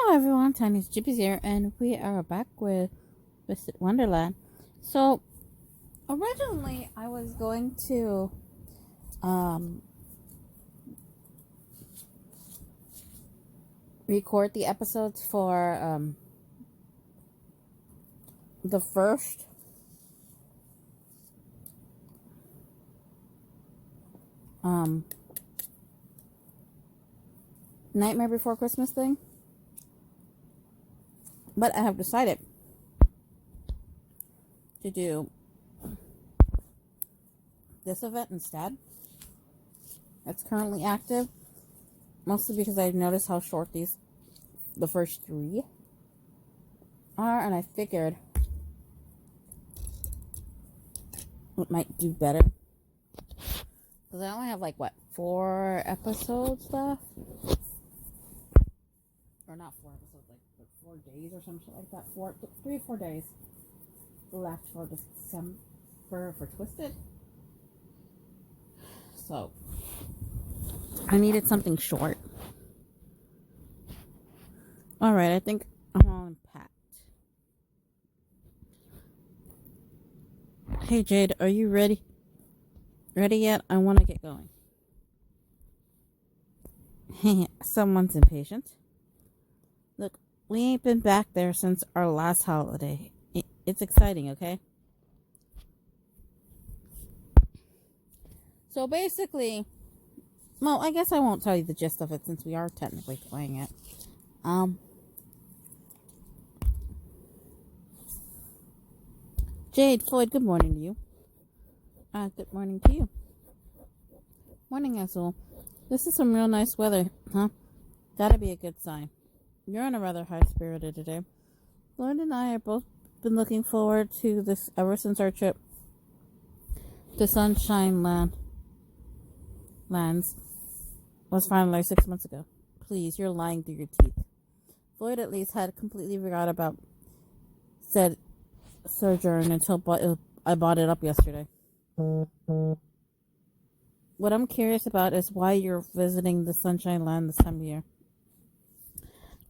Hello everyone, Tiniestofchibis here, and we are back with Visit Wonderland. So, originally I was going to record the episodes for the first Nightmare Before Christmas thing. But I have decided to do this event instead. It's currently active, mostly because I've noticed how short the first three are, and I figured it might do better. Because I only have 4 episodes left. Or not 4 episodes, like 4 days or something like that. 3 or 4 days left for December for Twisted. So I needed something short. Alright, I think I'm all unpacked. Hey Jade, are you ready? Ready yet? I want to get going. Someone's impatient. Look, we ain't been back there since our last holiday. It's exciting, okay? So basically, well, I guess I won't tell you the gist of it since we are technically playing it. Jade, Floyd, good morning to you. Good morning to you. Morning, Azul. This is some real nice weather, huh? Gotta be a good sign. You're in a rather high-spirited today. Floyd and I have both been looking forward to this ever since our trip to Sunshine Lands was finalized 6 months ago. Please, you're lying through your teeth. Floyd at least had completely forgot about said sojourn until I bought it up yesterday. What I'm curious about is why you're visiting the Sunshine Land this time of year.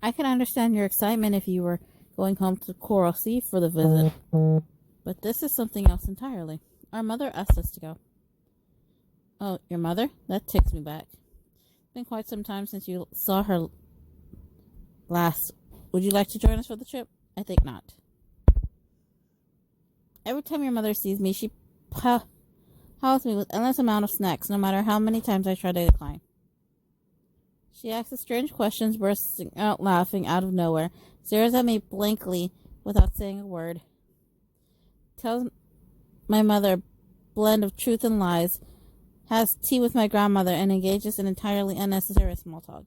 I can understand your excitement if you were going home to Coral Sea for the visit, but this is something else entirely. Our mother asked us to go. Oh, your mother? That takes me back. It's been quite some time since you saw her last. Would you like to join us for the trip? I think not. Every time your mother sees me, she piles me with endless amount of snacks, no matter how many times I try to decline. She asks strange questions, bursting out laughing out of nowhere, stares at me blankly without saying a word. Tells my mother a blend of truth and lies, has tea with my grandmother, and engages in entirely unnecessary small talk.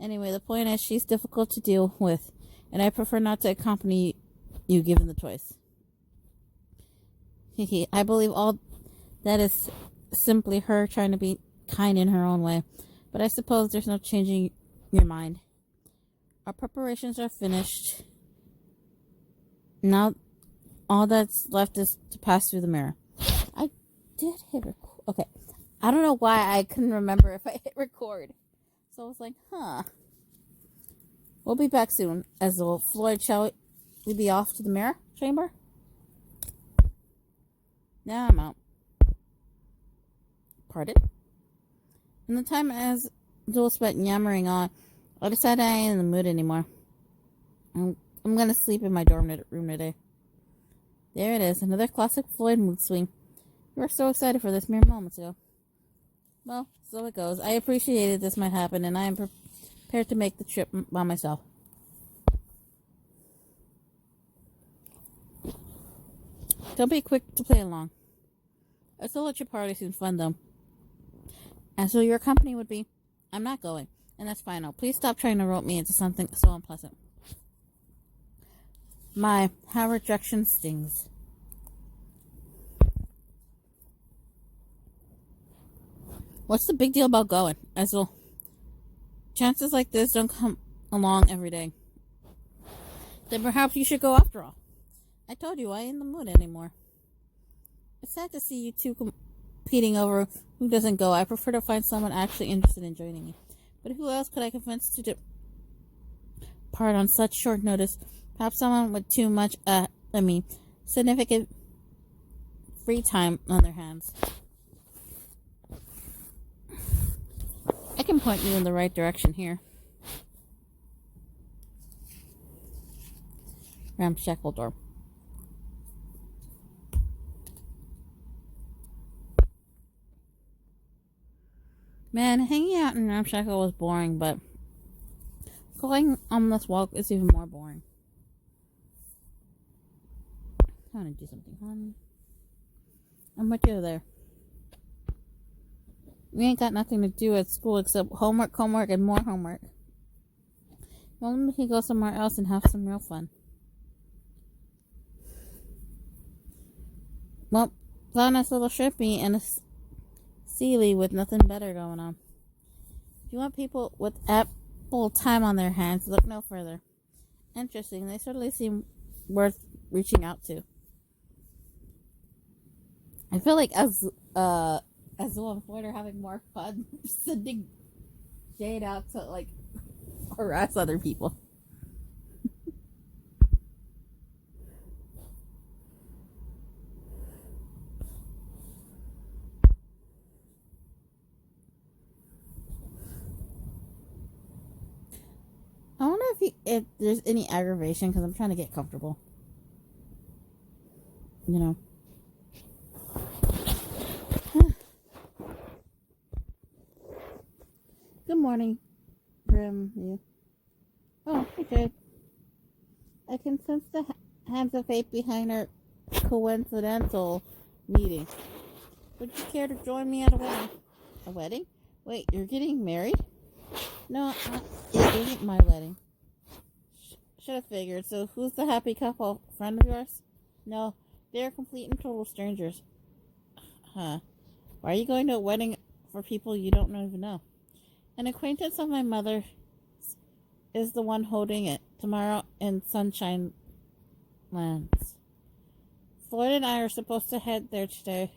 Anyway, the point is she's difficult to deal with, and I prefer not to accompany you given the choice. I believe all that is simply her trying to be kind in her own way, but I suppose there's no changing your mind. Our preparations are finished. Now, all that's left is to pass through the mirror. I did hit record. Okay. I don't know why I couldn't remember if I hit record. So I was like, We'll be back soon. As well, Floyd, shall we be off to the mirror chamber? Now I'm out. Pardon? And the time as Joel spent yammering on, I decided I ain't in the mood anymore. I'm gonna sleep in my dorm room today. There it is, another classic Floyd mood swing. You were so excited for this mere moments ago. Well, so it goes. I appreciated this might happen, and I am prepared to make the trip by myself. Don't be quick to play along. A solo trip party seems fun, though. And so your company would be, I'm not going, and that's final. Please stop trying to rope me into something so unpleasant. How rejection stings. What's the big deal about going? As well, chances like this don't come along every day. Then perhaps you should go after all. I told you I ain't in the mood anymore. It's sad to see you two competing over who doesn't go. I prefer to find someone actually interested in joining me. But who else could I convince to apart on such short notice. Perhaps someone with too much, significant free time on their hands. I can point you in the right direction here. Ramshackle door. Man, hanging out in Ramshackle was boring, but going on this walk is even more boring. I want to do something fun. I'm with you there. We ain't got nothing to do at school except homework, and more homework. Well, we can go somewhere else and have some real fun. Well, found this little shrimpy and a Sealy with nothing better going on. If you want people with ample time on their hands, look no further. Interesting, they certainly seem worth reaching out to. I feel like Azul and Floyd are having more fun sending Jade out to, like, harass other people. I wonder if there's any aggravation because I'm trying to get comfortable. You know. Good morning, Grim. You. Oh, hey, Jade. I can sense the hands of fate behind our coincidental meeting. Would you care to join me at a wedding? A wedding? Wait, you're getting married? No, it isn't my wedding. Should have figured. So who's the happy couple? Friend of yours? No, they're complete and total strangers. Huh. Why are you going to a wedding for people you don't even know? An acquaintance of my mother is the one holding it tomorrow in Sunshine Lands. Floyd and I are supposed to head there today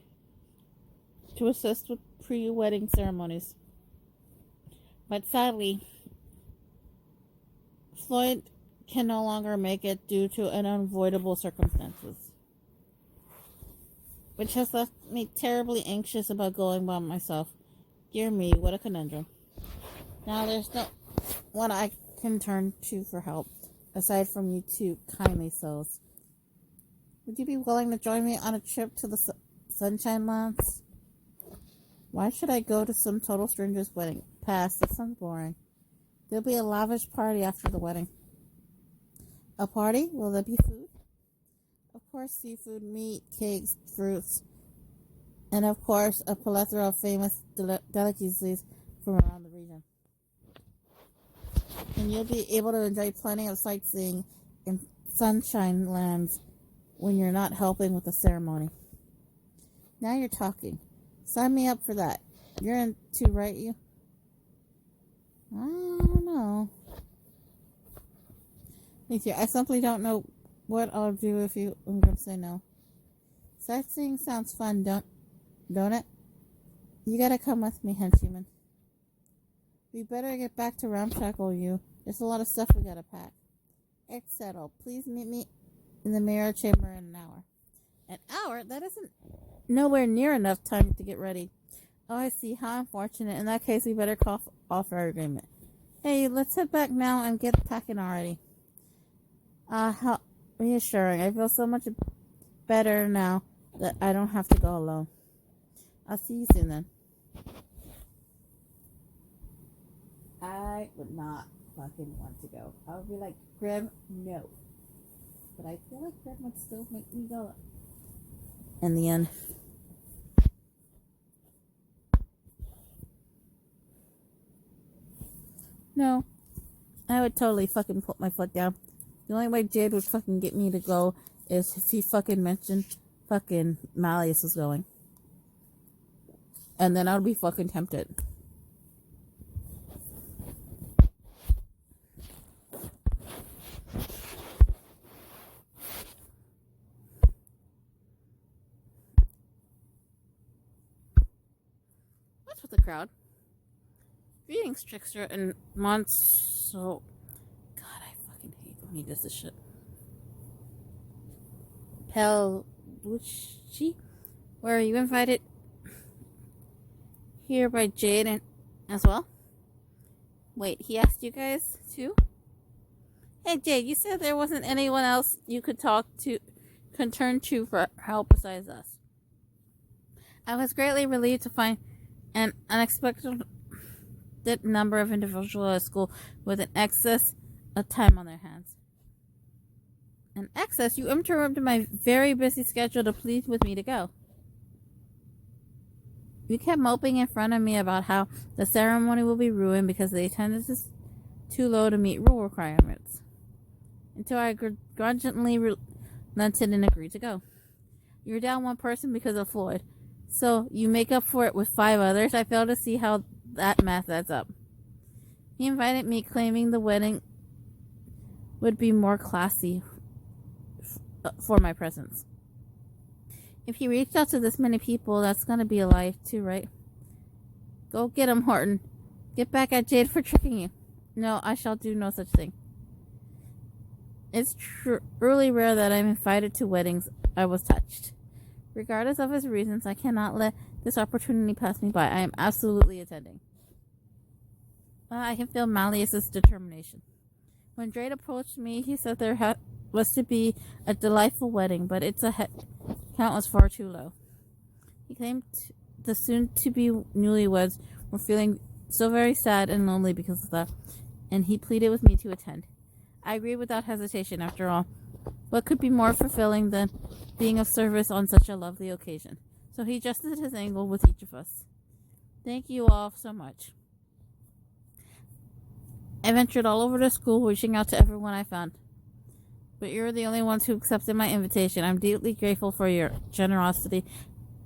to assist with pre-wedding ceremonies. But sadly, Floyd can no longer make it due to unavoidable circumstances, which has left me terribly anxious about going by myself. Dear me, what a conundrum. Now there's no one I can turn to for help, aside from you two kindly souls. Would you be willing to join me on a trip to the Sunshine Lands? Why should I go to some total stranger's wedding? Pass, that sounds boring. There'll be a lavish party after the wedding. A party? Will there be food? Of course, seafood, meat, cakes, fruits, and of course, a plethora of famous delicacies from around the region. And you'll be able to enjoy plenty of sightseeing in Sunshine Lands when you're not helping with the ceremony. Now you're talking. Sign me up for that. You're into, right, you? I don't know. I simply don't know what I'll do if I'm going to say no. Sightseeing sounds fun, don't it? You gotta come with me, henchman. We better get back to Ramshackle, you. There's a lot of stuff we gotta pack. It's settled. Please meet me in the mirror chamber in an hour. An hour? That isn't nowhere near enough time to get ready. Oh, I see. How unfortunate. In that case, we better call off our agreement. Hey, let's head back now and get packing already. How reassuring. I feel so much better now that I don't have to go alone. I'll see you soon then. I would not fucking want to go. I would be like, Grim, no. But I feel like Grim would still make me go. In the end. No. I would totally fucking put my foot down. The only way Jade would fucking get me to go is if he fucking mentioned fucking Malleus was going. And then I would be fucking tempted. What's with the crowd? Greetings, Trickster and Monso. God, I He does this shit. Pelucci, were you invited here by Jade and as well? Wait, he asked you guys too? Hey Jade, you said there wasn't anyone else you could turn to for help besides us. I was greatly relieved to find an unexpected number of individuals at school with an excess of time on their hands. An excess? You interrupted my very busy schedule to plead with me to go. You kept moping in front of me about how the ceremony will be ruined because the attendance is too low to meet rule requirements. Until I grudgingly relented and agreed to go. You're down one person because of Floyd. So you make up for it with 5 others? I fail to see how that math adds up. He invited me, claiming the wedding would be more classy for my presence. If he reached out to this many people, that's gonna be a lie too, right? Go get him, Horton. Get back at Jade for tricking you. No, I shall do no such thing. It's truly rare that I'm invited to weddings. I was touched. Regardless of his reasons, I cannot let this opportunity pass me by. I am absolutely attending. I can feel Malleus's determination. When Jade approached me, he said there was to be a delightful wedding, but its count was far too low. He claimed the soon-to-be newlyweds were feeling so very sad and lonely because of that, and he pleaded with me to attend. I agreed without hesitation. After all, what could be more fulfilling than being of service on such a lovely occasion? So he adjusted his angle with each of us. Thank you all so much. I ventured all over the school, reaching out to everyone I found. But you're the only ones who accepted my invitation. I'm deeply grateful for your generosity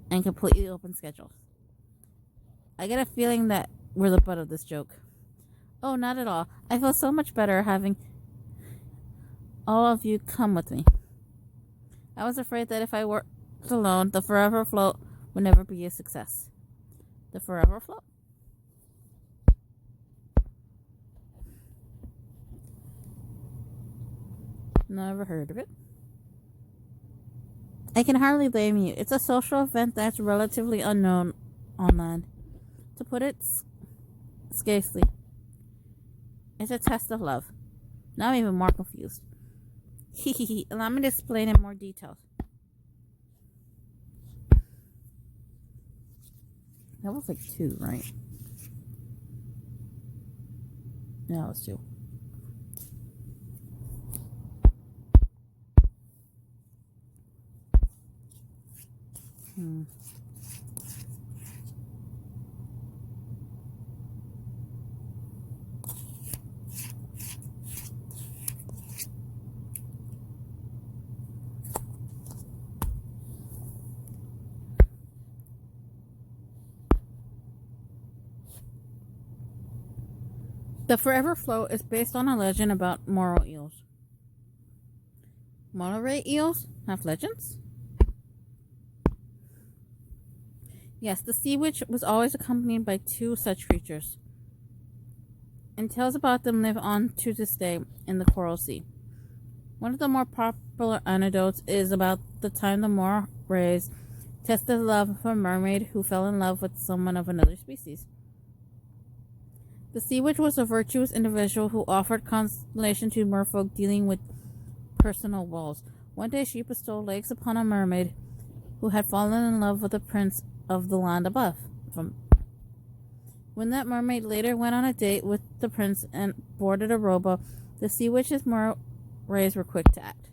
and completely open schedule. I get a feeling that we're the butt of this joke. Oh, not at all. I feel so much better having all of you come with me. I was afraid that if I worked alone, the Forever Float would never be a success. The Forever Float? Never heard of it. I can hardly blame you. It's a social event that's relatively unknown online. To put it scarcely, it's a test of love. Now I'm even more confused. Allow me to explain in more detail. That was like 2, right? Yeah, it was 2. The Forever Float is based on a legend about moral eels. Monorail eels have legends? Yes, the sea witch was always accompanied by 2 such creatures, and tales about them live on to this day in the Coral Sea. One of the more popular anecdotes is about the time the morays tested the love of a mermaid who fell in love with someone of another species. The sea witch was a virtuous individual who offered consolation to merfolk dealing with personal woes. One day she bestowed lakes upon a mermaid who had fallen in love with the prince of the land above. When that mermaid later went on a date with the prince and boarded a rowboat, the sea witch's morays were quick to act.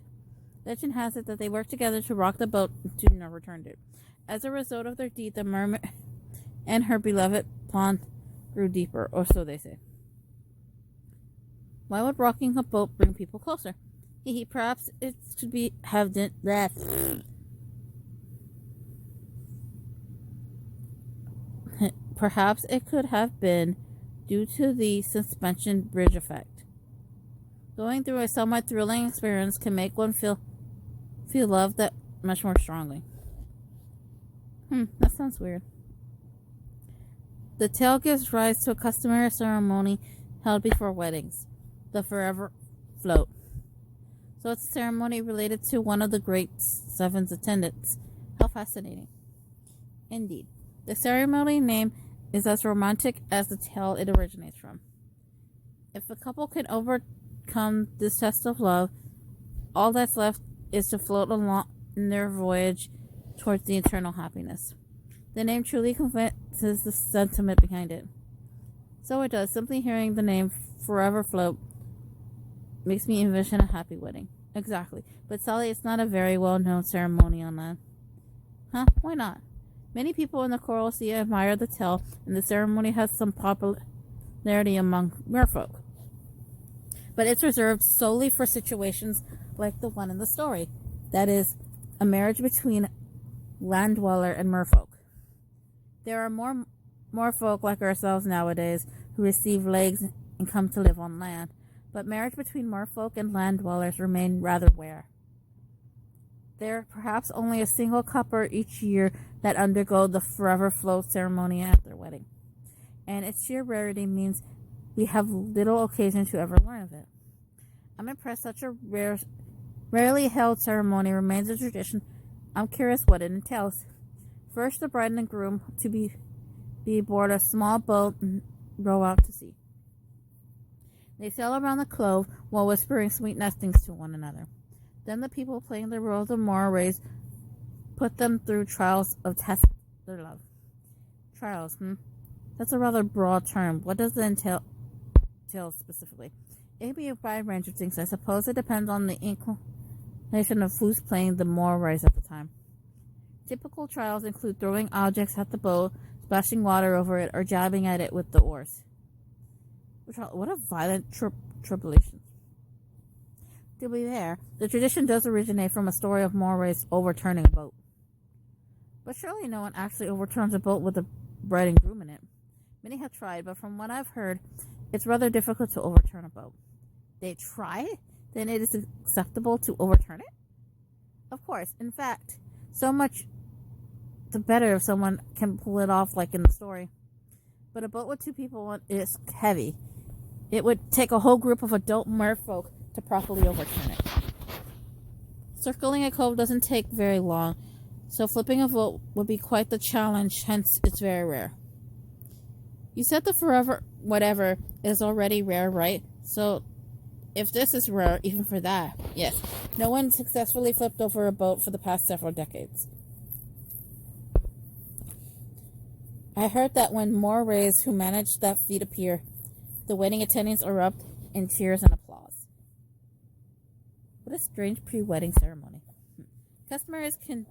Legend has it that they worked together to rock the boat to never returned it. As a result of their deed, the mermaid and her beloved pond grew deeper, or so they say. Why would rocking a boat bring people closer? Perhaps it could have done that. Perhaps it could have been due to the suspension bridge effect. Going through a somewhat thrilling experience can make one feel love that much more strongly. That sounds weird. The tale gives rise to a customary ceremony held before weddings, the Forever Float. So it's a ceremony related to one of the great seven's attendants. How fascinating. Indeed. The ceremony name is as romantic as the tale it originates from. If a couple can overcome this test of love, all that's left is to float along in their voyage towards the eternal happiness. The name truly conveys the sentiment behind it. So it does. Simply hearing the name Forever Float makes me envision a happy wedding. Exactly. But Sally, it's not a very well-known ceremony on land. Huh? Why not? Many people in the Coral Sea admire the tale, and the ceremony has some popularity among merfolk. But it's reserved solely for situations like the one in the story. That is, a marriage between land dweller and merfolk. There are more merfolk like ourselves nowadays who receive legs and come to live on land, but marriage between merfolk and land dwellers remain rather rare. There are perhaps only a single couple each year that undergo the forever float ceremony at their wedding, and its sheer rarity means we have little occasion to ever learn of it. I'm impressed such a rarely held ceremony remains a tradition. I'm curious what it entails. First, the bride and groom to be aboard a small boat and row out to sea. They sail around the cove while whispering sweet nothings to one another. Then the people playing the role of the morays put them through trials of test their love. Trials, That's a rather broad term. What does it entail specifically? It can be a wide range of things. I suppose it depends on the inclination of who's playing the morays at the time. Typical trials include throwing objects at the boat, splashing water over it, or jabbing at it with the oars. What a violent tribulation. To be fair, the tradition does originate from a story of morays overturning a boat. But surely no one actually overturns a boat with a bride and groom in it. Many have tried, but from what I've heard, it's rather difficult to overturn a boat. They try? Then it is acceptable to overturn it? Of course. In fact, so much the better if someone can pull it off like in the story. But a boat with two people on it is heavy. It would take a whole group of adult merfolk to properly overturn it. Circling a cove doesn't take very long, so flipping a boat would be quite the challenge, hence it's very rare. You said the forever whatever is already rare, right? So if this is rare, even for that, yes. No one successfully flipped over a boat for the past several decades. I heard that when morays who managed that feat appear, the wedding attendants erupt in cheers and applause. What a strange pre-wedding ceremony. Customers can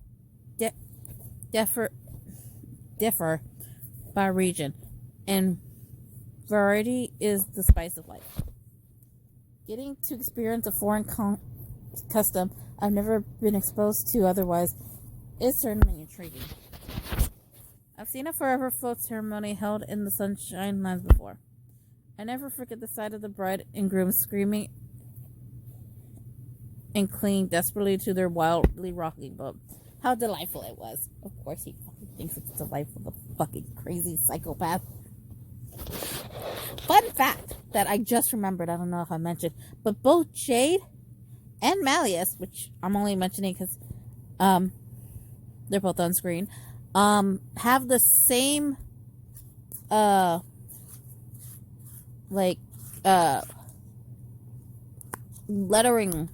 differ by region, and variety is the spice of life. Getting to experience a foreign custom I've never been exposed to otherwise is certainly intriguing. I've seen a forever float ceremony held in the Sunshine Lands before. I never forget the sight of the bride and groom screaming and clinging desperately to their wildly rocking boat. How delightful it was. Of course he thinks it's delightful, the fucking crazy psychopath. Fun fact that I just remembered, I don't know if I mentioned, but both Jade and Malleus, which I'm only mentioning because they're both on screen, have the same lettering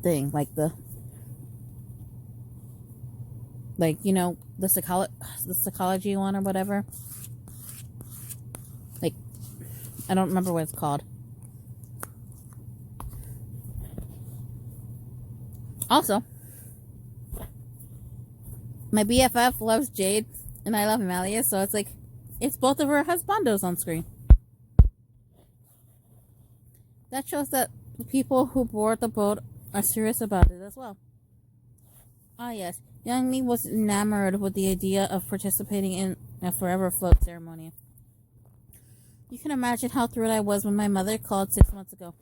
thing, the psychology one or whatever. I don't remember what it's called. Also, my BFF loves Jade and I love Malleus, so it's both of her husbandos on screen. That shows that the people who board the boat are serious about it as well. Ah yes, young me was enamored with the idea of participating in a forever float ceremony. You can imagine how thrilled I was when my mother called 6 months ago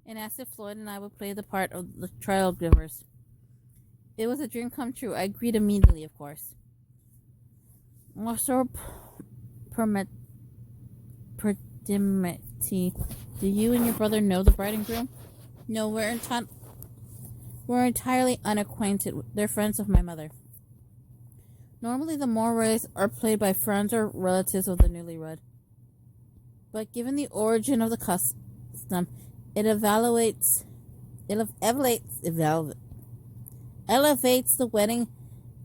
and asked if Floyd and I would play the part of the trial givers. It was a dream come true. I agreed immediately, of course. Also, Predimity. Do you and your brother know the bride and groom? No, we're entirely unacquainted. They're friends of my mother. Normally, the mores are played by friends or relatives of the newlywed. But given the origin of the custom, it elevates the wedding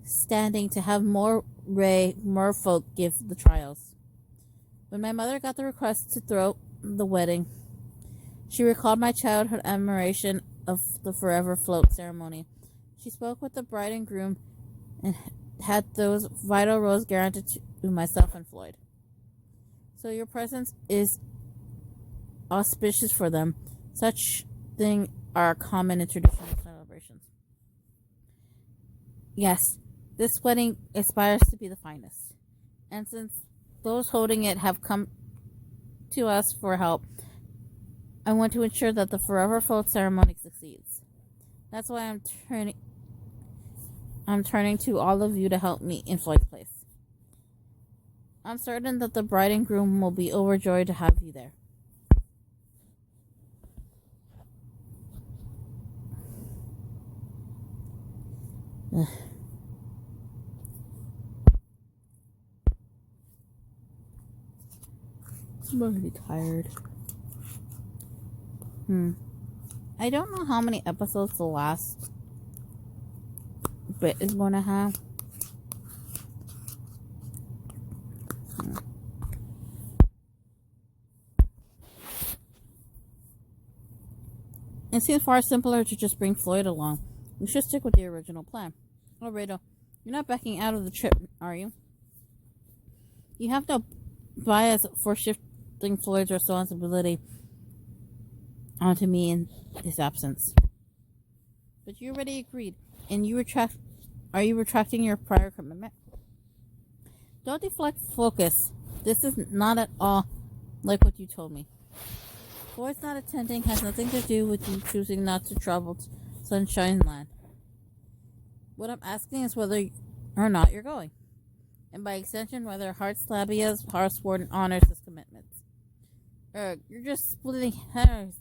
standing to have more merfolk give the trials. When my mother got the request to throw the wedding, she recalled my childhood admiration of the forever float ceremony. She spoke with the bride and groom and had those vital roles guaranteed to myself and Floyd. So your presence is auspicious for them. Such things are common in traditional celebrations. Yes, this wedding aspires to be the finest. And since those holding it have come to us for help, I want to ensure that the forever float ceremony succeeds. That's why I'm turning to all of you to help me in Floyd's place. I'm certain that the bride and groom will be overjoyed to have you there. I'm already tired. I don't know how many episodes the last bit is going to have. It seems far simpler to just bring Floyd along. We should stick with the original plan. Oh, Rado, you're not backing out of the trip, are you? You have no bias for shifting Floyd's responsibility onto me in his absence. But you already agreed, and are you retracting your prior commitment? Don't deflect focus. This is not at all like what you told me. Floyd's not attending has nothing to do with you choosing not to travel to Sunshine Land. What I'm asking is whether or not you're going. And by extension, whether Heartslabia's Hearthswarden honors his commitments. You're just splitting hairs.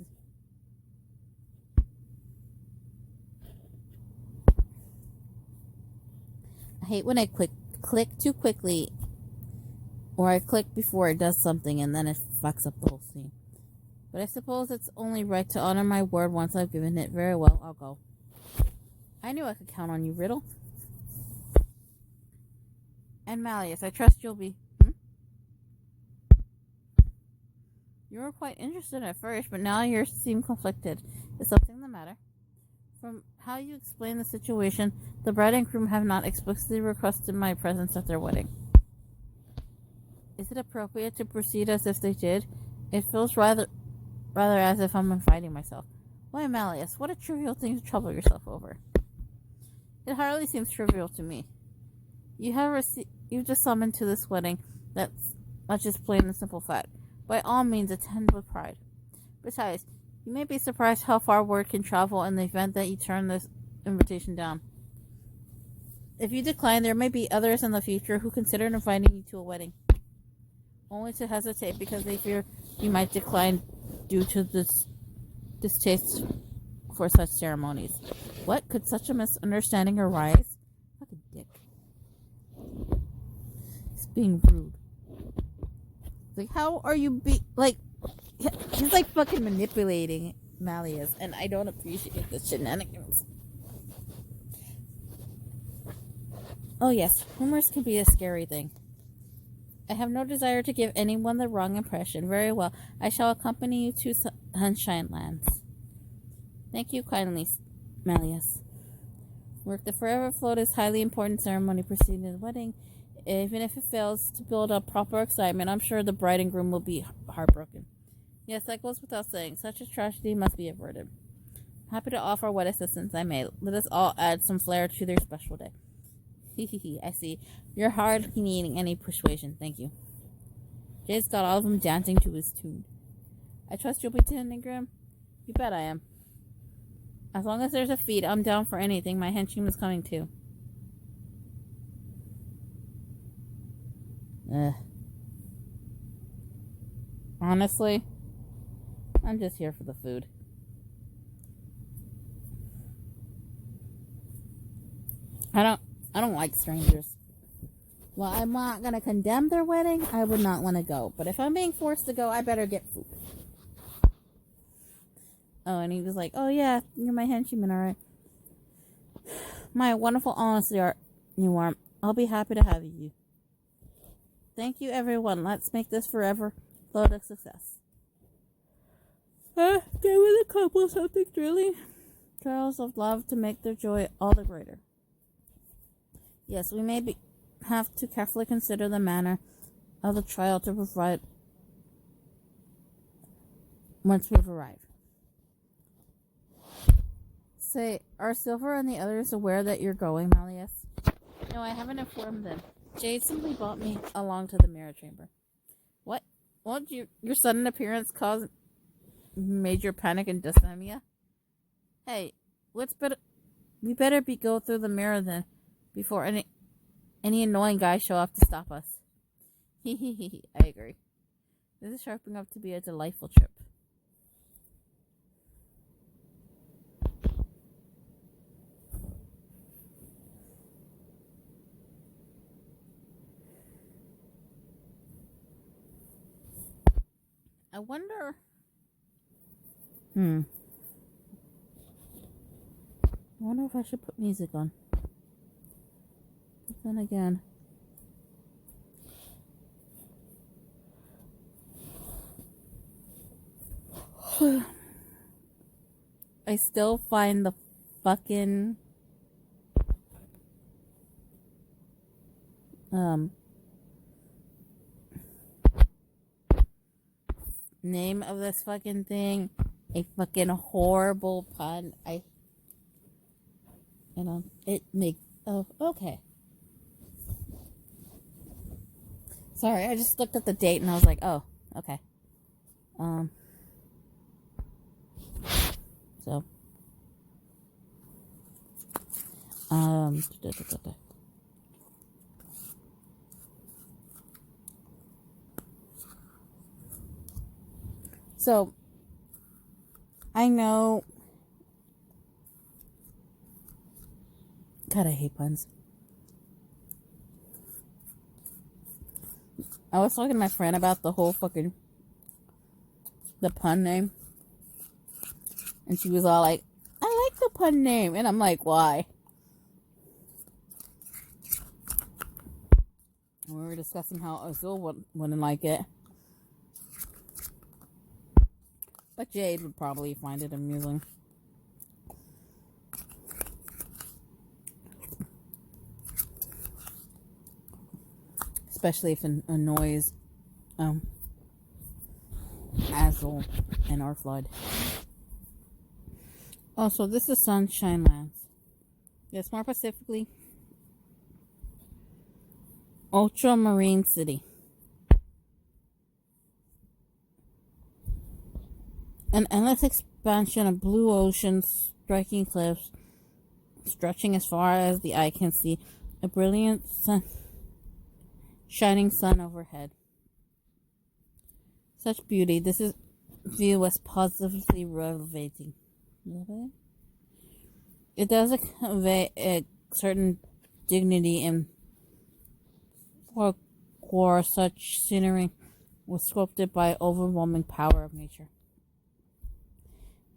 I hate when I click too quickly, or I click before it does something and then it fucks up the whole scene. But I suppose it's only right to honor my word once I've given it. Very well, I'll go. I knew I could count on you, Riddle. And Malleus, I trust you'll be... You were quite interested at first, but now you seem conflicted. Is something the matter? From how you explain the situation, the bride and groom have not explicitly requested my presence at their wedding. Is it appropriate to proceed as if they did? It feels rather as if I'm inviting myself. Why, Malleus, what a trivial thing to trouble yourself over. It hardly seems trivial to me. You've just summoned to this wedding. That's just plain and simple fact. By all means, attend with pride. Besides, you may be surprised how far word can travel in the event that you turn this invitation down. If you decline, there may be others in the future who consider inviting you to a wedding, only to hesitate because they fear you might decline due to this distaste for such ceremonies. What? Could such a misunderstanding arise? Fucking dick. He's being rude. Like, how are you he's like fucking manipulating Malleus, and I don't appreciate the shenanigans. Oh yes, rumors can be a scary thing. I have no desire to give anyone the wrong impression. Very well, I shall accompany you to Sunshine Lands. Thank you kindly, Malleus. Work the Forever Float is highly important ceremony preceding the wedding. Even if it fails to build up proper excitement, I'm sure the bride and groom will be heartbroken. Yes, that goes without saying. Such a tragedy must be averted. Happy to offer what assistance I may. Let us all add some flair to their special day. I see. You're hardly needing any persuasion. Thank you. Jay's got all of them dancing to his tune. I trust you'll be attending, Grim? You bet I am. As long as there's a feed, I'm down for anything. My henchman is coming too. Honestly, I'm just here for the food. I don't like strangers. Well, I'm not gonna condemn their wedding. I would not want to go. But if I'm being forced to go, I better get food. Oh, and he was like, "Oh yeah, you're my henchman, alright. My wonderful honesty you are. I'll be happy to have you. Thank you, everyone. Let's make this forever load of success." Give the couple something truly trials of love to make their joy all the greater. Yes, we may have to carefully consider the manner of the trial to provide once we've arrived. Say, are Silver and the others aware that you're going, Malleus? No, I haven't informed them. Jade simply brought me along to the mirror chamber. What? Won't your sudden appearance cause major panic and dysthymia? Hey, we better go through the mirror then, before any annoying guys show up to stop us. Hehehe, I agree. This is shaping up to be a delightful trip. I wonder... I wonder if I should put music on. But then again... I still find the fucking... name of this fucking thing a fucking horrible pun. It makes... Oh, okay. Sorry, I just looked at the date and I was like, oh, okay. So. So, I know... God, I hate puns. I was talking to my friend about the whole fucking... the pun name. And she was all like, I like the pun name. And I'm like, why? We were discussing how Azul wouldn't like it. But Jade would probably find it amusing. Especially if it annoys Azul and our flood. Also, this is Sunshine Lands. Yes, more specifically, Ultramarine City. An endless expansion of blue ocean, striking cliffs, stretching as far as the eye can see, a brilliant shining sun overhead. Such beauty. This view was positively relevating. It does convey a certain dignity and for such scenery was sculpted by overwhelming power of nature.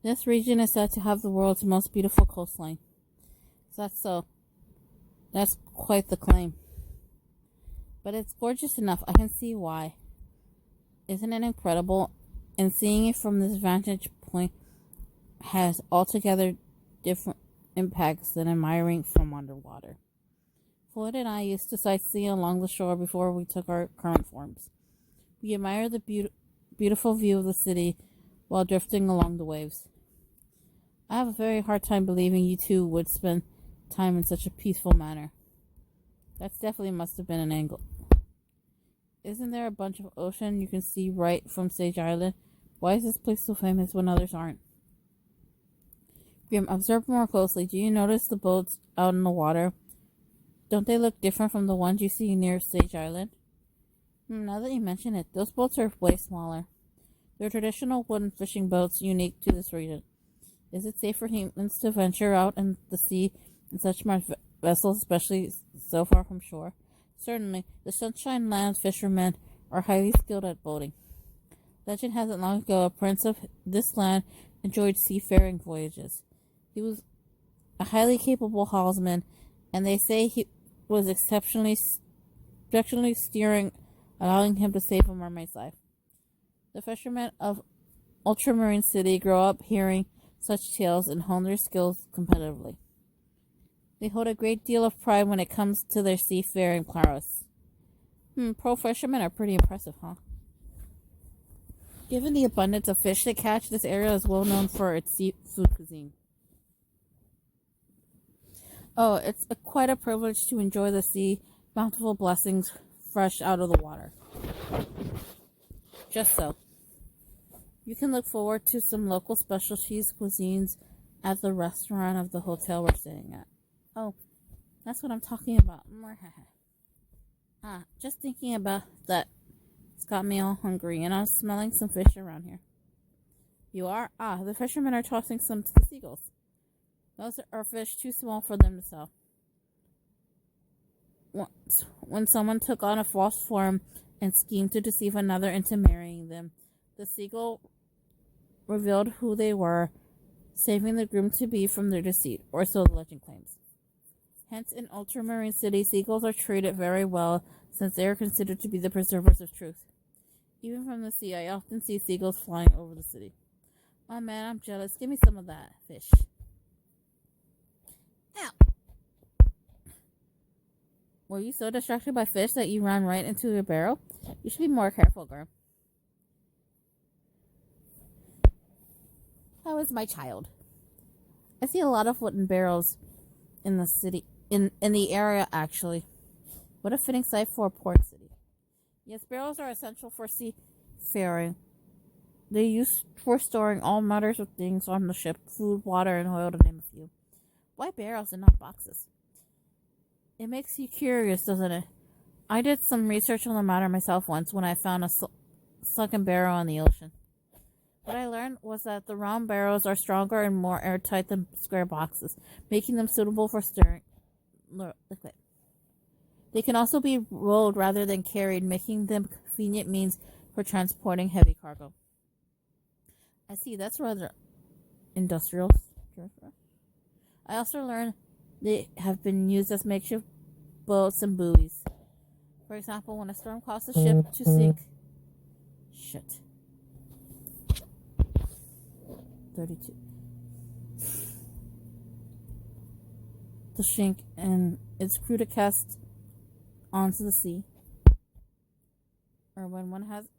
This region is said to have the world's most beautiful coastline. That's quite the claim. But it's gorgeous enough. I can see why. Isn't it incredible? And seeing it from this vantage point has altogether different impacts than admiring from underwater. Floyd and I used to sightsee along the shore before we took our current forms. We admire the beautiful view of the city while drifting along the waves. I have a very hard time believing you two would spend time in such a peaceful manner. That definitely must have been an angle. Isn't there a bunch of ocean you can see right from Sage Island? Why is this place so famous when others aren't? Grim, observe more closely. Do you notice the boats out in the water? Don't they look different from the ones you see near Sage Island? Now that you mention it, those boats are way smaller. They're traditional wooden fishing boats unique to this region. Is it safe for humans to venture out in the sea in such vessels, especially so far from shore. Certainly, the Sunshine Land fishermen are highly skilled at boating. Legend has it long ago a prince of this land enjoyed seafaring voyages. He was a highly capable hawsman, and they say he was exceptionally steering, allowing him to save a mermaid's life. The fishermen of Ultramarine City grow up hearing such tales and hone their skills competitively. They hold a great deal of pride when it comes to their seafaring prowess. Pro fishermen are pretty impressive, huh? Given the abundance of fish they catch, this area is well known for its seafood cuisine. Oh, it's quite a privilege to enjoy the sea, bountiful blessings fresh out of the water. Just so. You can look forward to some local specialties cuisines at the restaurant of the hotel we're staying at. Oh, that's what I'm talking about. Just thinking about that, it's got me all hungry, and I'm smelling some fish around here. You are? The fishermen are tossing some to the seagulls. Those are fish too small for them to sell. Once, when someone took on a false form and schemed to deceive another into marrying them, the seagull revealed who they were, saving the groom-to-be from their deceit, or so the legend claims. Hence, in Ultramarine City, seagulls are treated very well, since they are considered to be the preservers of truth. Even from the sea, I often see seagulls flying over the city. Oh man, I'm jealous. Give me some of that fish. Ow! Were you so distracted by fish that you ran right into your barrel? You should be more careful, girl. How is my child? I see a lot of wooden barrels in the city, in the area, actually. What a fitting site for a port city. Yes, barrels are essential for seafaring. They're used for storing all matters of things on the ship, food, water, and oil, to name a few. Why barrels and not boxes? It makes you curious, doesn't it? I did some research on the matter myself once when I found a sunken barrel in the ocean. What I learned was that the round barrels are stronger and more airtight than square boxes, making them suitable for storing liquid. They can also be rolled rather than carried, making them convenient means for transporting heavy cargo. I see, that's rather industrial. I also learned they have been used as makeshift boats and buoys. For example, when a storm caused a ship to sink. Shit. 32. To sink and its crew to cast onto the sea. Or when one has.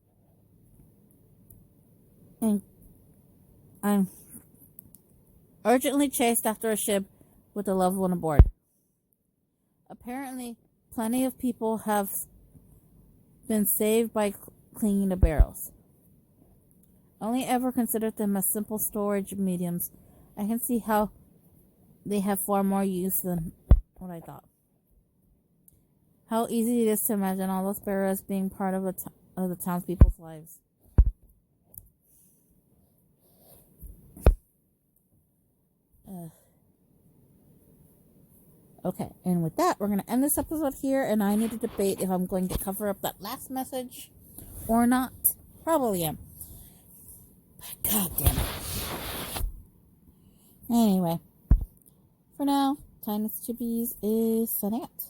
And I'm urgently chased after a ship with a loved one aboard. Apparently, plenty of people have been saved by cleaning the barrels. Only ever considered them as simple storage mediums. I can see how they have far more use than what I thought. How easy it is to imagine all those barrels being part of the townspeople's lives. Okay, and with that, we're going to end this episode here, and I need to debate if I'm going to cover up that last message or not. Probably am. But god damn it. Anyway, for now, Tiniestofchibis is signing out.